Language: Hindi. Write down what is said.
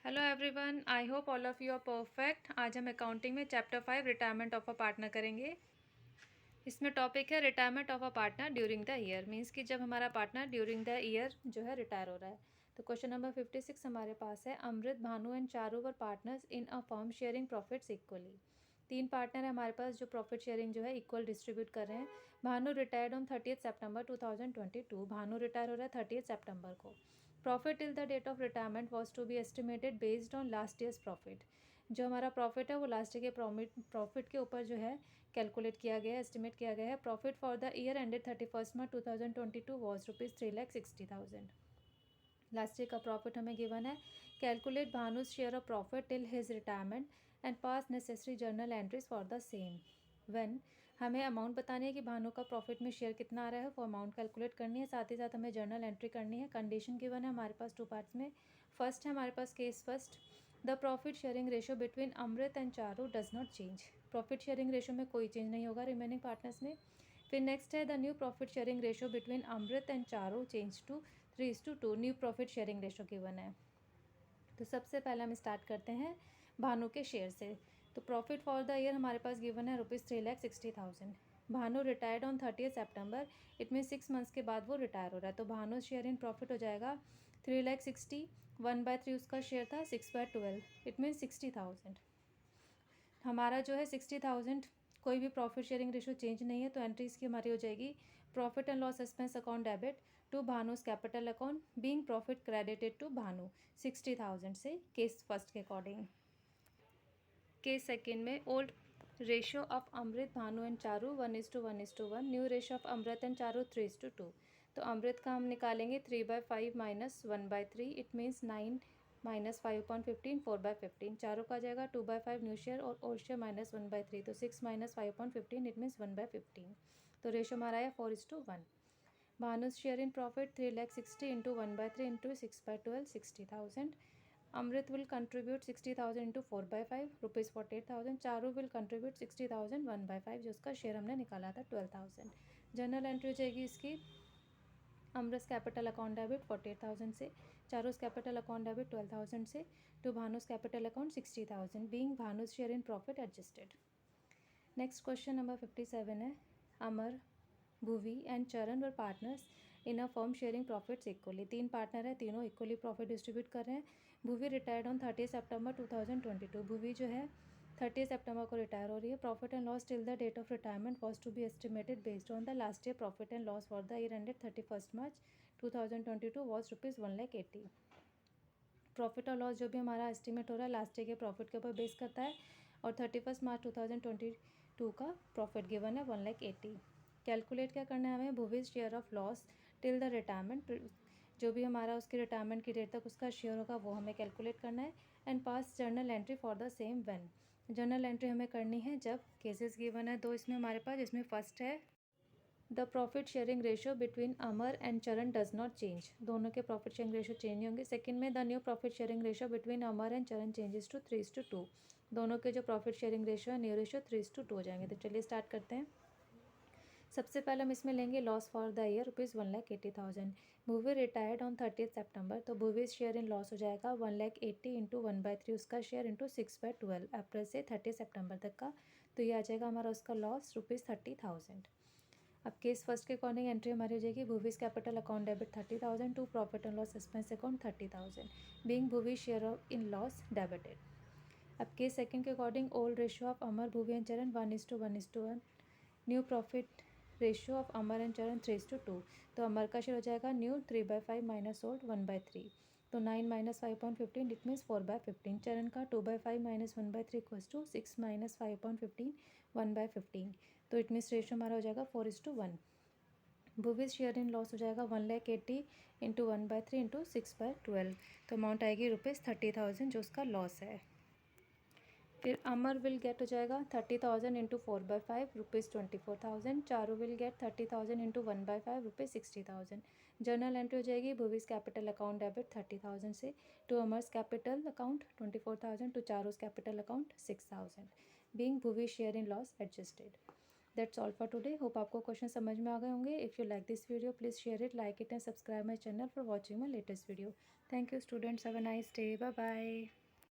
Hello everyone, I hope all of you are perfect. आज हम अकाउंटिंग में chapter 5 retirement of a partner करेंगे। इसमें टॉपिक है retirement of a partner during the year. Means कि जब हमारा पार्टनर ड्यूरिंग द ईयर जो है रिटायर हो रहा है। तो क्वेश्चन नंबर 56 हमारे पास है, Amrit, Bhanu and Charu were partners in a firm sharing profits equally. तीन पार्टनर है हमारे पास जो प्रॉफिट शेयरिंग जो है इक्वल डिस्ट्रीब्यूट कर रहे हैं। Bhanu retired on 30 September 2022। Bhanu retire हो रहा है 30 सितंबर को। Profit till the date of retirement was to be estimated based on last years profit. जो हमारा प्रॉफिट है वो लास्ट ईयर के प्रॉफिट के ऊपर जो है कैलकुलेट किया गया है, एस्टिमेट किया गया है। Profit for the year ended 31 March 2022 was rupees 3,60,000। Last year का प्रॉफिट हमें गिवन है। Calculate Bhanu's share of profit till his retirement and pass necessary journal entries for the same. When हमें अमाउंट बतानी है कि भानु का प्रॉफिट में शेयर कितना आ रहा है, वो अमाउंट कैलकुलेट करनी है, साथ ही साथ हमें जर्नल एंट्री करनी है। कंडीशन गिवन है हमारे पास टू पार्ट्स में। फर्स्ट है हमारे पास case first, the profit sharing ratio between Amrit and Charu does not change. Profit sharing ratio में कोई चेंज नहीं होगा रिमेनिंग पार्टनर्स में। फिर नेक्स्ट है, the new profit sharing ratio between Amrit and Charu change to 3:2। New profit sharing ratio given है। तो सबसे पहले हम स्टार्ट करते हैं भानु के शेयर से। तो प्रॉफिट फॉर द ईयर हमारे पास गिवन है rupees 3,60,000। Bhanu retired on 30 September, it mean 6 months के बाद वो रिटायर हो रहा है। तो भानु शेयर इन प्रॉफिट हो जाएगा 3,60,000। 1/3 उसका शेयर था, 6/12 इट मीन 60,000। हमारा जो है 60,000, कोई भी प्रॉफिट शेयरिंग रेशो चेंज नहीं है। तो एंट्री इसकी हमारी हो जाएगी, profit and loss expense account debit to Bhanu's capital account being profit credited to Bhanu 60,000 से केस फर्स्ट के अकॉर्डिंग। केस सेकेंड में, old ratio of Amrit, Bhanu and Charu 1:1:1। New ratio of Amrit and Charu 3:2। तो अमृत का हम निकालेंगे 3/5 माइनस 1/3 इट मीन्स 9 माइनस 5/15 4/15। चारों का आ जाएगा 2/5 न्यू शेयर और ओल्ड शेयर माइनस 1/3। तो 6 माइनस 5/15 इट मीन्स 1/15। तो रेशियो हमारा आया 4:1। Bhanu's share in profit 3,60,000 into 1/3 into 6/12 60,000। Amrit will contribute 60,000 into 4/5 rupees 48,000। Charu will contribute 60,000 1/5 जो उसका शेयर हमने निकाला था 12,000। जर्नल एंट्री हो जाएगी इसकी, अमृत कैपिटल अकाउंट डेबिट 48,000 से, चारूस कैपिटल अकाउंट डेबिट 12,000 से, to Bhanu's capital account 60,000 being Bhanu's share in profit adjusted. Next question number 57 है, Amar, Bhuvi and Charan were partners in a firm sharing profits equally. तीन पार्टनर है, तीनों इक्वली प्रॉफिट डिस्ट्रीब्यूट कर रहे हैं। भुवी रिटायर्ड ऑन 30 सितंबर 2022। भुवी जो है 30 सितंबर को रिटायर हो रही है। Profit and loss till the date of retirement was to be estimated based on the last year profit and loss for the year ended 31 March 2022 was rupees 1,80,000। Profit और लॉस जो भी हमारा एस्टिमेट हो रहा है लास्ट ईयर के प्रॉफिट के ऊपर बेस करता है, और 31 मार्च 2022 का प्रॉफिट गिवन है 1,80,000। कैलकुलेट क्या करना है हमें, Bhuvi's share of loss till the retirement, जो भी हमारा उसके रिटायरमेंट की डेट तक उसका शेयर होगा वो हमें कैलकुलेट करना है। And pass journal entry for the same when. Journal entry हमें करनी है जब केसेस गिवन है दो इसमें हमारे पास, इसमें फर्स्ट है, the profit sharing ratio between Amar and चरण डज नॉट चेंज। दोनों के प्रॉफिट शेयरिंग रेशियो चेंज नहीं होंगे। सेकंड में, the new profit sharing ratio between Amar and चरण चेंजेस टू 3:2। दोनों के जो प्रॉफिट शेयरिंग रेशियो है न्यू रेशियो 3:2 हो जाएंगे। तो चलिए स्टार्ट करते हैं। सबसे पहले हम इसमें लेंगे loss for the year rupees 1,80,000। Bhuvi retired on 30 सितंबर, तो भूवी शेयर इन लॉस हो जाएगा 1,80,000 इंटू 1/3 उसका शेयर इंटू 6/12 अप्रैल से 30 सितंबर तक का। तो ये आ जाएगा हमारा उसका लॉस रुपीज़ 30,000। अब केस फर्स्ट के अकॉर्डिंग एंट्री हमारी हो जाएगी, Bhuvi's capital account debit 30,000 to profit and loss expense account 30,000 being Bhuvi share of in loss debited. अब केस सेकंड के according, old ratio of Amar, Bhuvi and Charan 1:1:1। New profit ratio of Amar and Charan 3:2। तो अमर का शेयर हो जाएगा न्यू 3/5 माइनस ओल्ड 1/3। तो 9 माइनस 5/15 इट मीन्स 4/15। चरण का 2/5 माइनस 1/3 इक्वल्स टू 6 माइनस 5/15 1/15। तो इट मीन्स रेशियो हमारा हो जाएगा 4:1। भूविज शेयर इन लॉस हो जाएगा 1,80,000 इंटू 1/3 इंटू 6/12। तो अमाउंट आएगी रुपीज़ 30,000 जो उसका लॉस है। फिर अमर विल गेट हो जाएगा 30,000 into 4/5 rupees 24,000। Charu will get 30,000 into 1/5 rupees 60,000। Journal entry हो जाएगी, भूविज कैपिटल अकाउंट डेबिट 30,000 से, to Amar's capital account 24,000 to Charu's capital account 6,000 being Bhuvi's share in loss adjusted. That's all for today. Hope आपको क्वेश्चन समझ में आ गए होंगे। If you like this video please share it, like it and subscribe my channel for watching my latest video. Thank you students, have a nice day, bye bye.